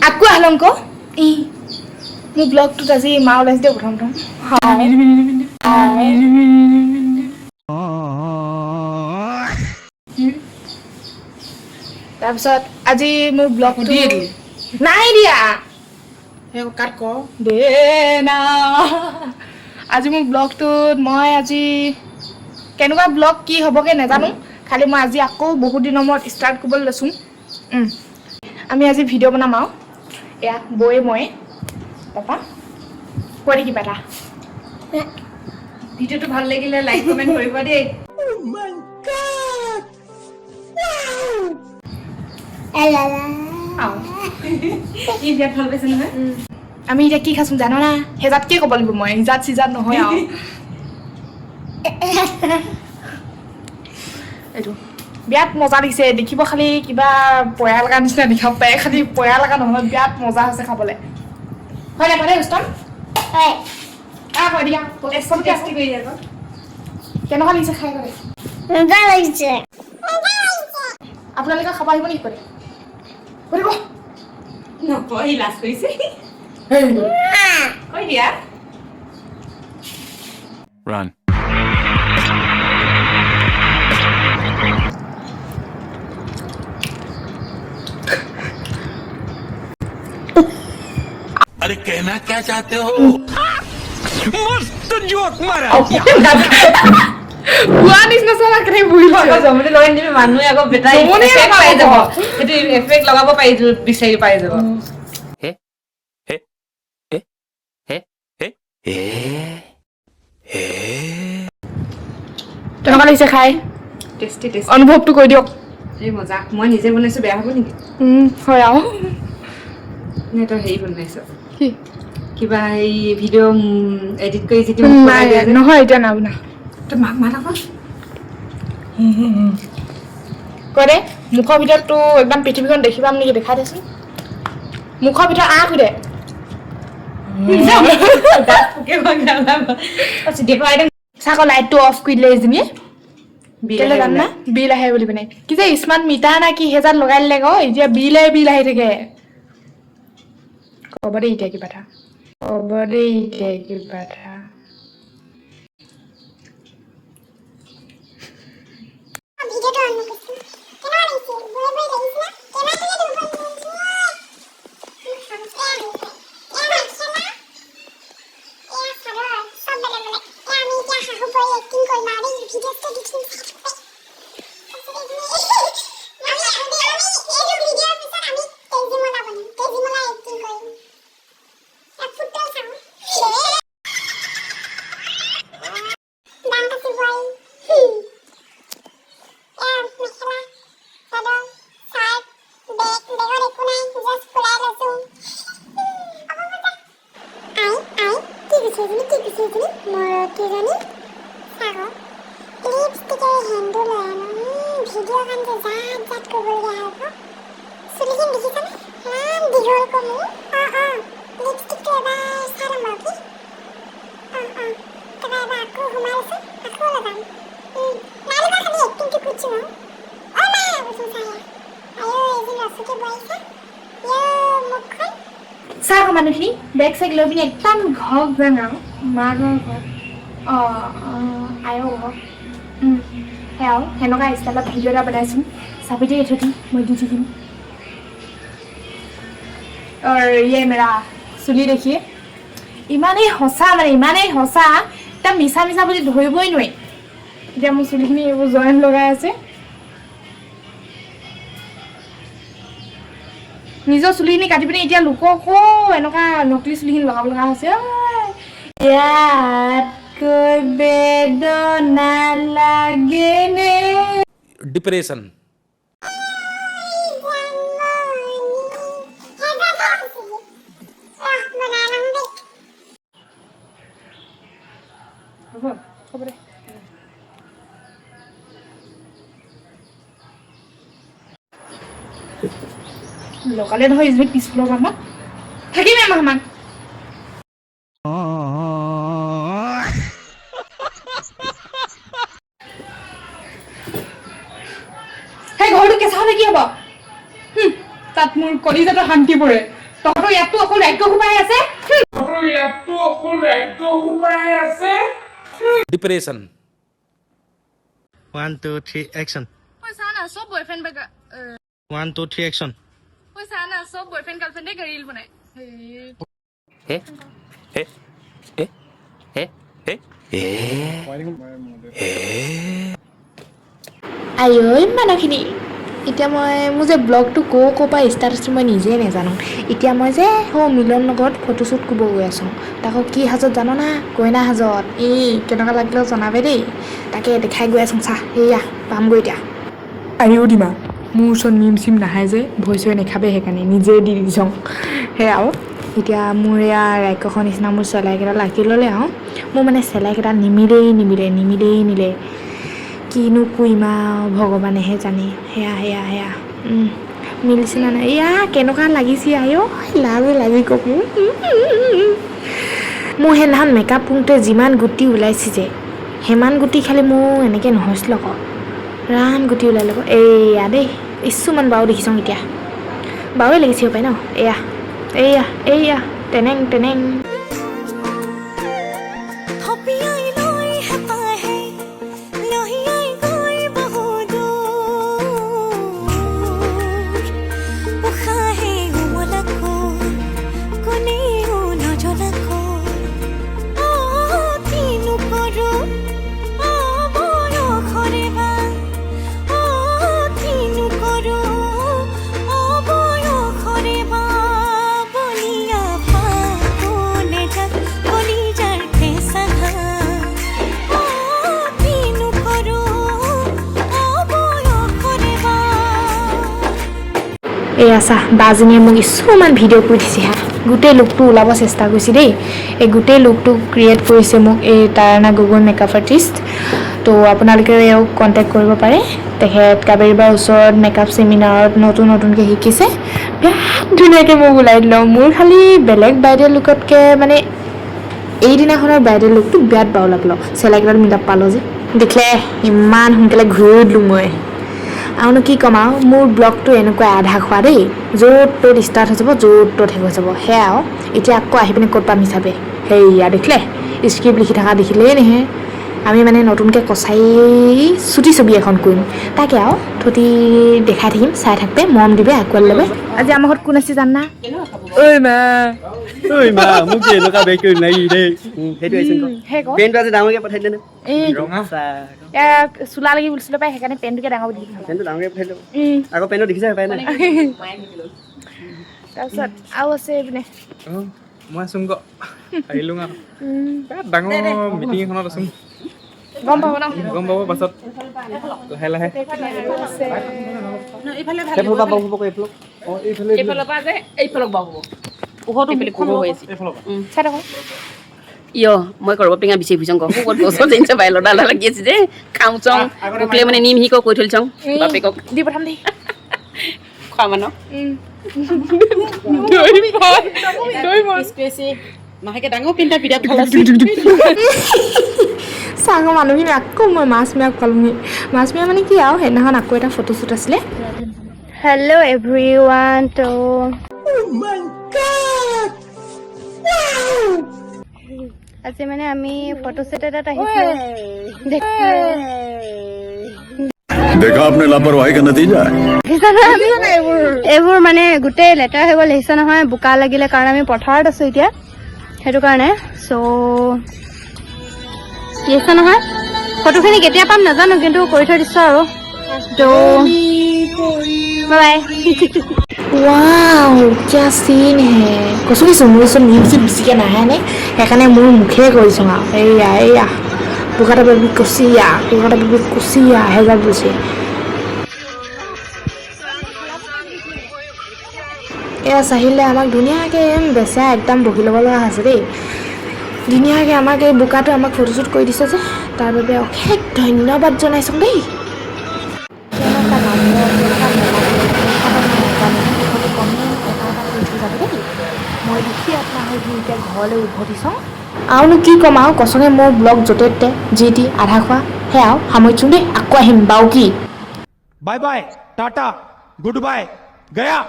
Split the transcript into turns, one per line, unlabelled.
আকৌ আহলংক ই মোৰ ব্লগটোত আজি মা ওলাইছে প্ৰথম তাৰপিছত আজি মোৰ ব্লগটো নাই দিয়া কাট ক দে না আজি মোৰ ব্লগটোত মই আজি কেনেকুৱা ব্লগ কি হ'বগে নাজানো খালি মই আজি আকৌ বহুত দিনৰ মূৰত ষ্টাৰ্ট কৰিবলৈ লৈছোঁ আমি আজি ভিডিঅ' বনাম আৰু এয়া বৌয়ে মই পাপা কৈ কিবা এটা ভিডিঅ'টো ভাল লাগিলে লাইক কমেণ্ট কৰিব দেই ভাল পাইছে নহয় আমি এতিয়া কি খাইছোঁ জানো না সেইজাতকে ক'ব লাগিব মই ইজাত চিজাত নহয় আৰু এইটো বিৰাট মজা দিছে দেখিব খালি কিবা পয়া লগা নিচিনা দেখাব পাৰে খালি পয়া লগা নহয় বিৰাট মজা হৈছে খাবলৈ হয় নাই মানে উষ্টম হয় কৈ দিয়া কেনেকুৱা লাগিছে খাই কৰি মজা লাগিছে আপোনালোকে খাব আহিব নেকি কৰি কৰিব নকয় লাজ কৰিছে কৈ দিয়া
Run. अरे कहना क्या चाहते हो मस्त जोक मारा
बुआ निसना साला करे बुइल
আকৌ জমনি লগাই দিবি মানুহে আকৌ বেটাই এফেক্ট পাই যাব সেইটো এফেক্ট লগাব পাই বিচাৰি পাই যাব
हे हे हे हे हे हे
কেনেকুৱা লাগিছে খাই
টেষ্টি টেষ্টি
অনুভৱটো কৈ দিয়ক
এই মজা মই নিজে বনাইছো বেয়া হ'ব নেকি
হয় আৰু
নে তই হেৰি বনাইছ
কি
কিবা এই ভিডিঅ' এডিট কৰি যিটো
নহয় এতিয়া নাবনা
তই মাক মাত আকৌ
কৈ দে মুখৰ ভিতৰততো একদম পৃথিৱীখন দেখি পাম নেকি দেখাই দেচোন মুখৰ ভিতৰত আহ দে চাক লাইটটো অফ কৰি দিলে এজনীয়ে কেলে জান না বিল আহে বুলি পিনে কি যে স্মাৰ্ট মিটাৰ না কি সেইজাত লগাই দিলে আকৌ এতিয়া বিল আহি থাকে ক'ব দেই এতিয়া কিবা এটা ক'ব দেই এতিয়া কিবা এটা চাহ মানুহখিনি বেগ চেগ লৈ পিনি একদম ঘৰত যাম আৰু মাকৰ ঘৰত আয়ো ঘৰ সেয়াও সেনেকুৱা ষ্টাইলত ভিডিঅ' এটা বনাইছোঁ চাবিতে থৈ দিম মই দি থাকিম ইয়ে মেৰা চুলি দেখিয়ে ইমানেই সঁচা মানে ইমানেই সঁচা এতিয়া মিছা মিছা বুলি ধৰিবই নোৱাৰি এতিয়া মোৰ চুলিখিনি এইবোৰ জইন লগাই আছে নিজৰ চুলিখিনি কাটি পিনি এতিয়া লোককো এনেকুৱা নকলি চুলিখিনি লগাব লগা হৈছে ইয়াতকৈ বেদনা লাগেনে
डिप्रेशन
লগালে নহয় ইজনী পিছফালৰ পৰা থাকিমে আমাক সেই ঘৰটো কেঁচা হ'লে কি হ'ব তাত মোৰ কলিজাটো শান্তি পৰে তহঁতৰ ইয়াততো অকল ৰাজ্য সোমাই আছে
डिप्रेशन
1 2 3 action
পইচা না সব বয়ফ্ৰেণ্ড
1 2 3 action
পইচা না সব বয়ফ্ৰেণ্ড গাৰ্লফ্ৰেণ্ডে ৰীল বনাই আইঐ মানুহখিনি এতিয়া মই মোৰ যে ব্লগটো ক'ৰ পৰা ষ্টাৰ্ট হৈছিল মই নিজেই নাজানো এতিয়া মই যে মিলন লগত ফটোশ্বুট কৰিব গৈ আছোঁ তাকো কি সাজত জানো না কইনা সাজত কেনেকুৱা লাগিলে জনাবে দেই তাকে দেখাই গৈ আছোঁ চা সেয়া পামগৈ এতিয়া আইও দিমা মোৰ ওচৰত নিম চিম নাহে যে ভয় চয় নাখাবে সেইকাৰণে নিজে দি দিছোঁ সেয়া আৰু এতিয়া মোৰ এয়া ৰাক্ষসৰ নিচিনা মোৰ চেলাইকেইটা লাগি ল'লে আৰু মোৰ মানে চেলাইকেইটা নিমিলে কিনো কুইমা ভগৱানেহে জানে সেয়া মিলিছে না নাই এয়া কেনেকুৱা লাগিছে আইও লাজে লাগি কওক মোৰ সেইদিনাখন মেকআপ কৰোঁতে যিমান গুটি ওলাইছে যে সিমান গুটি খালি মোৰ এনেকৈ নহৈছিল আকৌ ৰান গুটি ওলাই ল'ব এয়া দেই ইছুমান বাৰু দেখিছোঁ এতিয়া বাৰুৱে লাগিছে পাই ন এয়া টেনেং এয়া চা বাজনীয়ে মোক কিছুমান ভিডিঅ' কৰি দিছে হা গোটেই লুকটো ওলাব চেষ্টা কৰিছে দেই এই গোটেই লুকটো ক্ৰিয়েট কৰিছে মোক এই তাৰানা গগৈ মেকআপ আৰ্টিষ্ট তো আপোনালোকে এওঁক কণ্টেক্ট কৰিব পাৰে তেখেত কাবেৰীবাৰ ওচৰত মেকআপ ছেমিনাৰত নতুনকৈ শিকিছে বিৰাট ধুনীয়াকৈ মোক ওলাই দিলোঁ মোৰ খালি বেলেগ ব্ৰাইডেল লুকতকৈ মানে এইদিনাখনৰ ব্ৰাইডেল লুকটো বিৰাট বাৰু লাগিলোঁ চেলাইকেইটাত মিলাপ পালোঁ যে দেখিলে ইমান সোনকালে ঘূৰি দিলোঁ মই আৰুনো কি ক'ম আৰু মোৰ ব্লগটো এনেকুৱা আধা খোৱা দেই য'ত ত'ত ষ্টাৰ্ট হৈ যাব য'ত ত'ত শেষ হৈ যাব সেয়া আৰু এতিয়া আকৌ আহি পিনে ক'ত পাম হিচাপে সেয়া দেখিলে স্ক্ৰিপ্ট লিখি থকা দেখিলেই নেহে আমি মানে নতুনকৈ কচাই চুটি ছবি এখন কৰিম তাকে আৰু থতি দেখাই থাকিম চাই থাকবে মৰম দিবে আঁকোৱালি ল'বে আজি আমাৰ ঘৰত কোন আছে জানা ঐ মা
মোক এনেকুৱা বেক কৰি নাই দেই সেইটো আহিছিল পেনটো আজি ডাঙৰকৈ পঠাই দিলে
চোলা লাগি বুলিছিলোঁ পাই সেইকাৰণে পেনটোকে ডাঙৰ বুলি
পেনটো ডাঙৰকৈ পঠাই দিলোঁ আকৌ পেনটো দেখিছে পাই নাই
তাৰপিছত আৰু আছে এইপিনে
মই আছোং আহিলোঁ ডাঙৰ মিটিং এখনত আছোং
গম পাব ন
গম পাব পাছত লাহে
ইয় মই কৰিব পিঙা বিচাৰি ফুৰিছোঁ ক'ত গছত জিনিছ বাইলৰ ডালা লাগি আছে যে খাওঁ চং কুকলে মানে নিম শিকক কৈ থৈ চং বাপেকক
দি পঠাম দেই
খোৱা মানুহ মাহেকে ডাঙৰ পিন্ধা পিঠা
চাঙৰ মানুহখিনি আকৌ মই মাছ মেয়া ক'লোহি মাছ মেয়া মানে কি আৰু সেইদিনাখন আকৌ এটা ফটোশ্বুট আছিলে হেল্ল' এভৰিৱান তো আজি মানে আমি ফটোশ্বুট এটাত আহিছোঁ
देखा आपने लापरवाही का नतीजा
এইবোৰ মানে গোটেই লেতেৰা হৈ গ'ল দেখিছে নহয় বোকা লাগিলে কাৰণ আমি পথাৰত আছোঁ এতিয়া সেইটো কাৰণে চ' দেখিছে নহয় ফটোখিনি কেতিয়া পাম নাজানো কিন্তু কৰি থৈ দিছোঁ আৰু তো বাই ৱাও কিয়া চিন হে কৈছোঁ মোৰ ওচৰত নিম চিম বেছিকৈ নাহে নে সেইকাৰণে মোৰ মুখে কৰিছোঁ আৰু এয়া বোকাটা বেবি কুচিয়া হেজাৰ বুলিছে এয়া চাহিলে আমাক ধুনীয়াকৈ বেচা একদম বহি ল'ব লগা হৈছে দেই ধুনীয়াকৈ আমাক এই বোকাটো আমাক ফটোশ্বুট কৰি দিছে যে তাৰ বাবে অশেষ ধন্যবাদ জনাইছোঁ দেই মই দেখি আপোনাৰ এতিয়া ঘৰলৈ উভতি চাওঁ আৰুনো কি ক'ম আৰু কচনে মোৰ ব্লগ য'তে ত'তে যি টি আধা খোৱা সেয়া আৰু সামৰিছোঁ দেই আকৌ আহিম বাৰু কি
bye bye tata goodbye गया